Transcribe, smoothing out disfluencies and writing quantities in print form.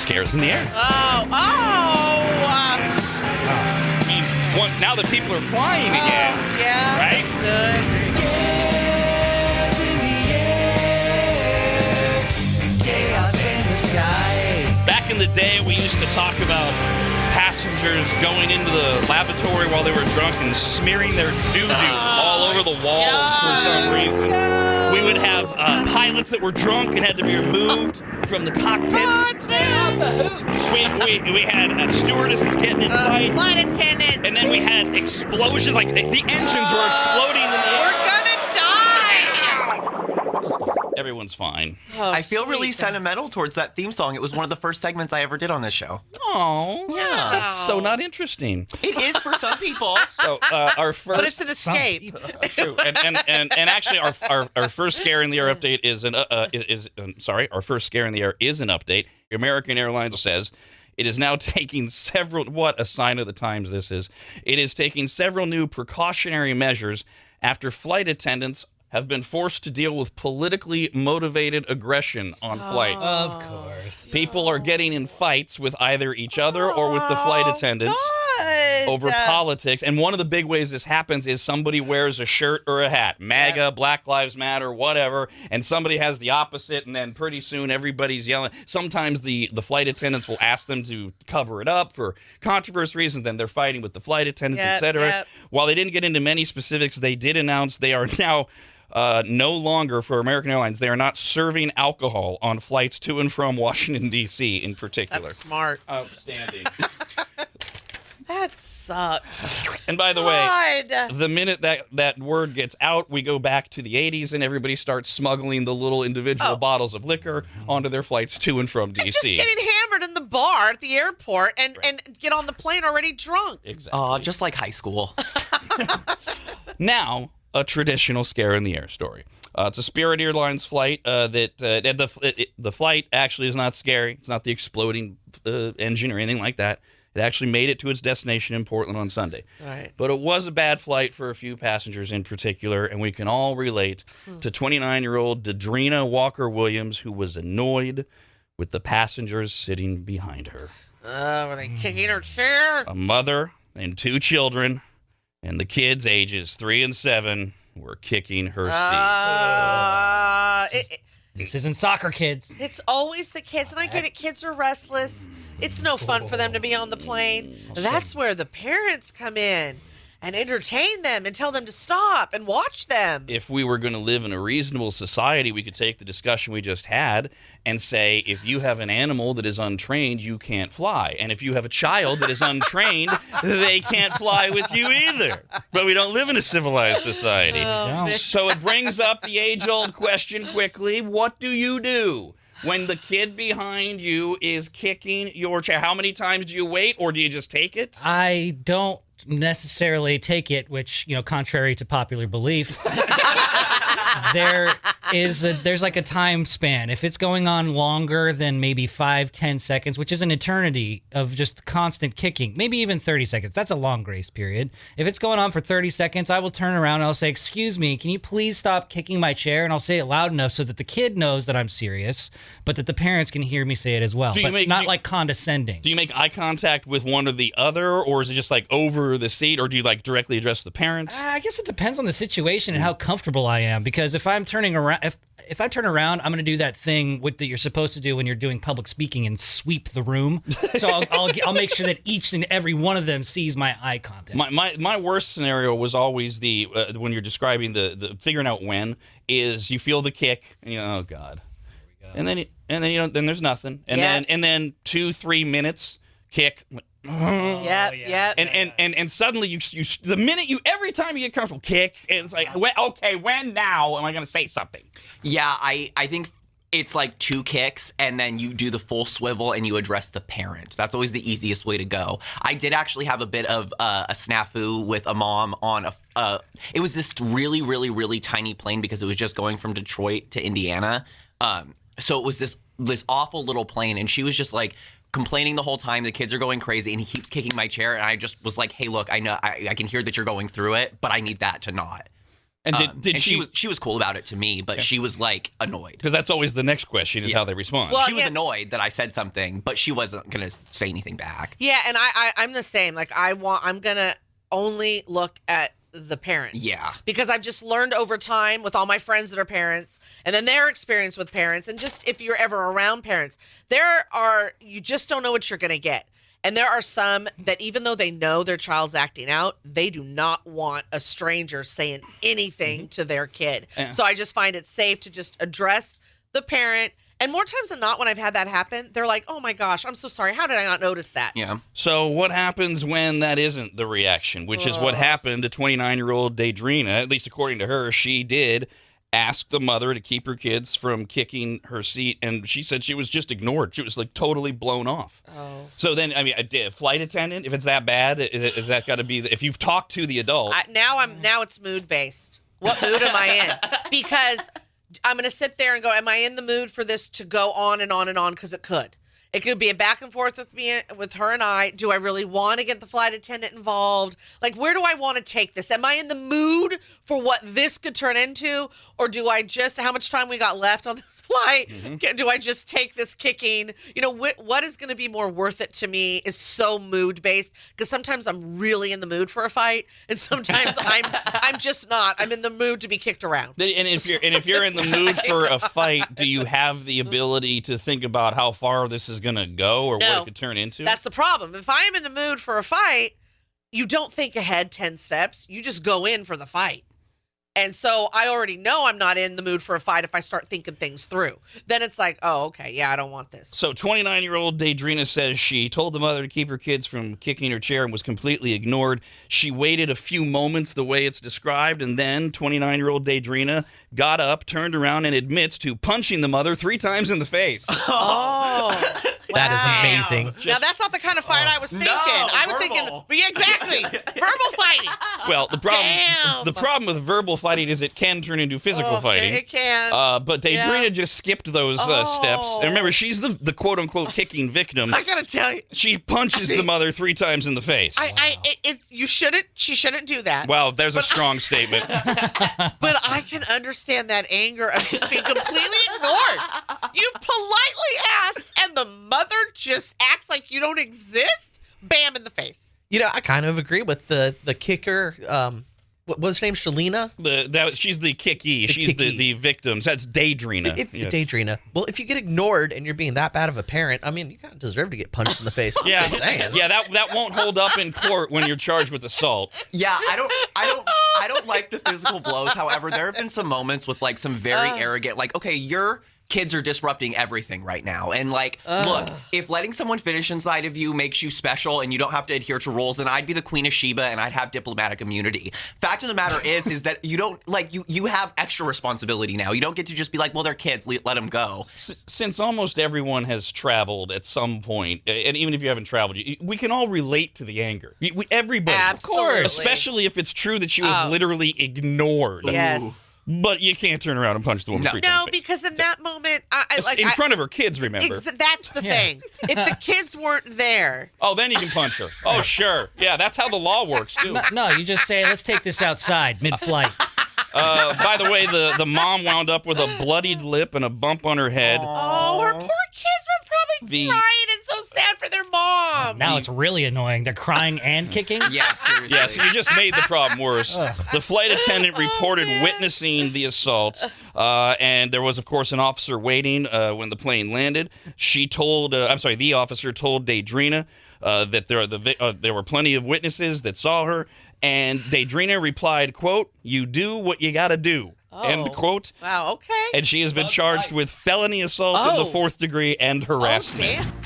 Scares in the Air. Now that people are flying again. Yeah. Right? Good. Scares in the air, chaos in the sky. Back in the day, we used to talk about passengers going into the lavatory while they were drunk and smearing their doo-doo all over the walls for some reason. We would have pilots that were drunk and had to be removed from the cockpits. We had stewardesses getting in fights. Flight attendant. And then we had explosions, like the engines were exploding in the air. We're gonna die. Everyone's fine. Oh, I feel really sweet. sentimental towards that theme song. It was one of the first segments I ever did on this show. Oh, Yeah. that's so not interesting. It is for some people. So our first, But it's an escape. true, and actually our first scare in the air update is our first scare in the air is an update. American Airlines says it is now taking several. What a sign of the times this is! It is taking several new precautionary measures after flight attendants have been forced to deal with politically motivated aggression on flights. Of course. People are getting in fights with either each other or with the flight attendants over politics. And one of the big ways this happens is somebody wears a shirt or a hat, MAGA, Black Lives Matter, whatever, and somebody has the opposite, and then pretty soon everybody's yelling. Sometimes the flight attendants will ask them to cover it up for controversy reasons, then they're fighting with the flight attendants, etc. Yep. While they didn't get into many specifics, they did announce they are now no longer, for American Airlines, they are not serving alcohol on flights to and from Washington, D.C. in particular. That's smart. Outstanding. That sucks. And by the way, God. the minute that word gets out, we go back to the 80s and everybody starts smuggling the little individual bottles of liquor onto their flights to and from D.C. Just getting hammered in the bar at the airport and get on the plane already drunk. Exactly. Just like high school. Now, a traditional scare in the air story. It's a Spirit Airlines flight the flight actually is not scary. It's not the exploding engine or anything like that. It actually made it to its destination in Portland on Sunday. Right. But it was a bad flight for a few passengers in particular, and we can all relate to 29-year-old Dedrina Walker-Williams, who was annoyed with the passengers sitting behind her. Were they kicking her chair? A mother and two children, and the kids ages 3 and 7 were kicking her seat. This isn't soccer, kids. It's always the kids, and I get it. Kids are restless. It's no fun for them to be on the plane. That's where the parents come in and entertain them and tell them to stop and watch them. If we were going to live in a reasonable society, we could take the discussion we just had and say, if you have an animal that is untrained, you can't fly. And if you have a child that is untrained, they can't fly with you either. But we don't live in a civilized society. So it brings up the age-old question quickly, what do you do when the kid behind you is kicking your chair? How many times do you wait, or do you just take it? I don't necessarily take it, which, contrary to popular belief, there's like a time span. If it's going on longer than maybe 5-10 seconds, which is an eternity of just constant kicking, maybe even 30 seconds, that's a long grace period. If it's going on for 30 seconds, I will turn around and I'll say, "Excuse me, can you please stop kicking my chair?" And I'll say it loud enough so that the kid knows that I'm serious, but that the parents can hear me say it as well. Not condescending. Do you make eye contact with one or the other, or is it just like over the seat, or do you like directly address the parents? I guess it depends on the situation and how comfortable I am, because if I'm turning around, if I turn around, I'm going to do that thing that you're supposed to do when you're doing public speaking and sweep the room. So I'll make sure that each and every one of them sees my eye contact. My worst scenario was always the when you're describing the figuring out when is you feel the kick and oh God, and then then there's nothing, and then 2-3 minutes kick. Yep. And suddenly you the minute every time you get comfortable kick, it's like, when now am I going to say something? Yeah, I think it's like 2 kicks and then you do the full swivel and you address the parent. That's always the easiest way to go. I did actually have a bit of a snafu with a mom on it was this really, really, really tiny plane because it was just going from Detroit to Indiana. So it was this awful little plane, and she was just like complaining the whole time. The kids are going crazy, and he keeps kicking my chair. And I just was like, "Hey, look, I know I can hear that you're going through it, but I need that to not." And did and she was cool about it to me, but she was like annoyed. Because that's always the next question is how they respond. Well, She was annoyed that I said something, but she wasn't gonna say anything back. Yeah, and I'm the same. Like I'm gonna only look at the parent. Yeah. Because I've just learned over time with all my friends that are parents and then their experience with parents, and just if you're ever around parents, you just don't know what you're gonna get. And there are some that even though they know their child's acting out, they do not want a stranger saying anything to their kid. Yeah. So I just find it safe to just address the parent. And more times than not, when I've had that happen, they're like, oh my gosh, I'm so sorry. How did I not notice that? Yeah. So what happens when that isn't the reaction, which is what happened to 29-year-old Daedrina, at least according to her. She did ask the mother to keep her kids from kicking her seat, and she said she was just ignored. She was like totally blown off. Oh. So then, I mean, a flight attendant, if it's that bad, is that got to be, if you've talked to the adult. Now it's mood based. What mood am I in? Because I'm going to sit there and go, am I in the mood for this to go on and on and on? Because it could. It could be a back and forth with her and I. Do I really want to get the flight attendant involved? Like, where do I want to take this? Am I in the mood for what this could turn into? Or do I just, how much time we got left on this flight? Do I just take this kicking? You know, what is going to be more worth it to me is so mood based. Because sometimes I'm really in the mood for a fight. And sometimes I'm just not. I'm in the mood to be kicked around. And if you're in the mood for a fight, do you have the ability to think about how far this is going to go or what it could turn into? That's the problem. If I'm in the mood for a fight, you don't think ahead 10 steps. You just go in for the fight. And so I already know I'm not in the mood for a fight if I start thinking things through. Then it's like, oh, okay, yeah, I don't want this. So 29-year-old Daedrina says she told the mother to keep her kids from kicking her chair and was completely ignored. She waited a few moments the way it's described, and then 29-year-old Daedrina got up, turned around, and admits to punching the mother 3 times in the face. Oh, That is wow. amazing. Now, that's not the kind of fight I was thinking. I was verbal. thinking, yeah, exactly, verbal fighting. Well, the problem with verbal fighting is it can turn into physical fighting. It can. But Daedrina just skipped those steps. And remember, she's the quote-unquote kicking victim. I gotta tell you, She punches the mother 3 times in the face. she shouldn't do that. Wow, there's a strong statement. But I can understand that anger of just being completely ignored. You politely asked, and the mother just acts like you don't exist. Bam in the face. You know, I kind of agree with the kicker. What was her name? Shalina? She's the kicky. She's the victim. That's Daedrina. Yes. Daedrina. Well, if you get ignored and you're being that bad of a parent, I mean, you kind of deserve to get punched in the face. I'm Yeah, just saying. yeah. That won't hold up in court when you're charged with assault. Yeah, I don't like the physical blows. However, there have been some moments with like some very arrogant, like, okay, your kids are disrupting everything right now. And like, look, if letting someone finish inside of you makes you special and you don't have to adhere to rules, then I'd be the Queen of Sheba and I'd have diplomatic immunity. Fact of the matter is that you don't, like, you have extra responsibility now. You don't get to just be like, well, they're kids, let them go. Since almost everyone has traveled at some point, and even if you haven't traveled, we can all relate to the anger. Everybody. Absolutely. Especially if it's true that she was literally ignored. Yes. But you can't turn around and punch the woman 3 times. No, in the face. because in that moment, In front of her kids, remember. That's the thing. If the kids weren't there, Oh, then you can punch her. Oh, sure. Yeah, that's how the law works, too. No, you just say, let's take this outside mid-flight. By the way, the mom wound up with a bloodied lip and a bump on her head. oh, her poor kids were probably crying and so sad for their mom. Now it's really annoying. They're crying and kicking. Yeah, seriously. Yeah, so you just made the problem worse. The flight attendant reported witnessing the assault, and there was, of course, an officer waiting when the plane landed. The officer told Daedrina that there were plenty of witnesses that saw her, and Daedrina replied, quote, "You do what you gotta do." End quote. Wow, okay. And she has been charged with felony assault in the 4th degree and harassment. Damn.